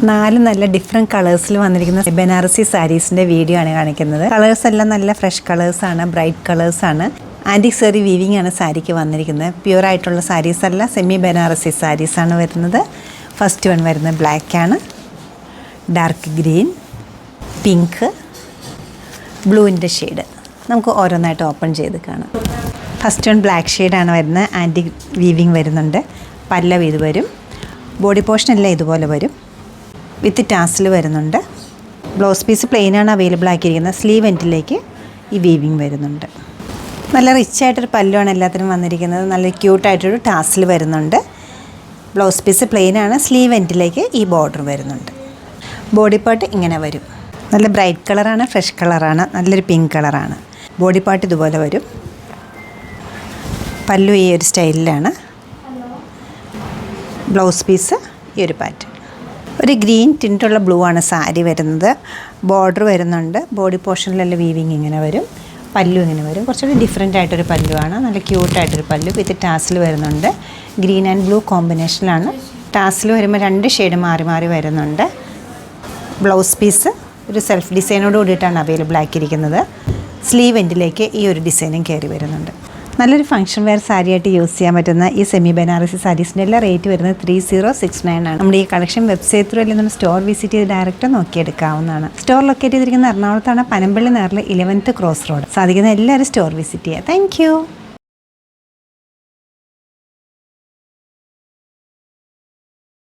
4 നല്ല ഡിഫറെൻറ്റ് കളേഴ്സിൽ വന്നിരിക്കുന്ന ബനാറസി സാരീസിൻ്റെ വീഡിയോ ആണ് കാണിക്കുന്നത്. കളേഴ്സ് എല്ലാം നല്ല ഫ്രഷ് കളേഴ്സാണ്, ബ്രൈറ്റ് കളേഴ്സാണ്. ആൻറ്റിക് സെറി വീവിംഗ് ആണ് സാരിക്ക് വന്നിരിക്കുന്നത്. പ്യുവർ ആയിട്ടുള്ള സാരീസ് അല്ല, സെമി ബനാറസി സാരീസാണ് വരുന്നത്. ഫസ്റ്റ് വൺ വരുന്നത് ബ്ലാക്കാണ്, ഡാർക്ക് ഗ്രീൻ, പിങ്ക്, ബ്ലൂവിൻ്റെ ഷെയ്ഡ്. നമുക്ക് ഓരോന്നായിട്ട് ഓപ്പൺ ചെയ്ത് കാണാം. ഫസ്റ്റ് വൺ ബ്ലാക്ക് ഷെയ്ഡാണ് വരുന്നത്. ആൻറ്റിക് വീവിംഗ് വരുന്നുണ്ട്. പല്ലവ് ഇത് വരും. ബോഡി പോർഷൻ എല്ലാം ഇതുപോലെ വരും. വിത്ത് ടാസിൽ വരുന്നുണ്ട്. ബ്ലൗസ് പീസ് പ്ലെയിനാണ് അവൈലബിൾ ആക്കിയിരിക്കുന്നത്. സ്ലീവ് എൻഡിലേക്ക് ഈ വീവിങ് വരുന്നുണ്ട്. നല്ല റിച്ച് ആയിട്ടൊരു പല്ലുവാണ് എല്ലാത്തിനും വന്നിരിക്കുന്നത്. നല്ല ക്യൂട്ടായിട്ടൊരു ടാസിൽ വരുന്നുണ്ട്. ബ്ലൗസ് പീസ് പ്ലെയിനാണ്. സ്ലീവ് എൻഡിലേക്ക് ഈ ബോർഡർ വരുന്നുണ്ട്. ബോഡി പാർട്ട് ഇങ്ങനെ വരും. നല്ല ബ്രൈറ്റ് കളറാണ്, ഫ്രഷ് കളറാണ്, നല്ലൊരു പിങ്ക് കളറാണ്. ബോഡി പാർട്ട് ഇതുപോലെ വരും. പല്ലു ഈ ഒരു സ്റ്റൈലിലാണ്. ബ്ലൗസ് പീസ് ഈ ഒരു പാറ്റേൺ. ഒരു ഗ്രീൻ ടിൻറ്റുള്ള ബ്ലൂ ആണ് സാരി വരുന്നത്. ബോർഡർ വരുന്നുണ്ട്. ബോഡി പോർഷനിലെല്ലാം വീവിങ് ഇങ്ങനെ വരും. പല്ലു ഇങ്ങനെ വരും. കുറച്ചുകൂടി ഡിഫറെൻ്റ് ആയിട്ടൊരു പല്ലുവാണ്. നല്ല ക്യൂട്ടായിട്ടൊരു പല്ലു വിത്ത് ടാസിൽ വരുന്നുണ്ട്. ഗ്രീൻ ആൻഡ് ബ്ലൂ കോമ്പിനേഷനിലാണ്. ടാസിൽ വരുമ്പോൾ 2 ഷെയ്ഡ് മാറി മാറി വരുന്നുണ്ട്. ബ്ലൗസ് പീസ് ഒരു സെൽഫ് ഡിസൈനോട് കൂടിയിട്ടാണ് അവൈലബിൾ ആക്കിയിരിക്കുന്നത്. സ്ലീവ് എൻഡിലേക്ക് ഈ ഒരു ഡിസൈനും കയറി വരുന്നുണ്ട്. നല്ലൊരു ഫംഗ്ഷൻ വെയർ സാരിയായിട്ട് യൂസ് ചെയ്യാൻ പറ്റുന്ന ഈ സെമി ബനാറസി സാരീസിൻ്റെ എല്ലാ റേറ്റ് വരുന്നത് 3069 ആണ്. നമ്മുടെ ഈ കളക്ഷൻ വെബ്സൈറ്റ് ത്രൂ അല്ലെങ്കിൽ സ്റ്റോർ വിസിറ്റ് ചെയ്ത് ഡയറക്റ്റ് നോക്കിയെടുക്കാവുന്നതാണ്. സ്റ്റോർ ലൊക്കേറ്റ് ചെയ്തിരിക്കുന്ന എറണാകുളത്താണ്. പനമ്പള്ളി നേറിൽ 11th ക്രോസ് റോഡ്. സാധിക്കുന്ന എല്ലാവരും സ്റ്റോർ വിസിറ്റ് ചെയ്യുക. താങ്ക്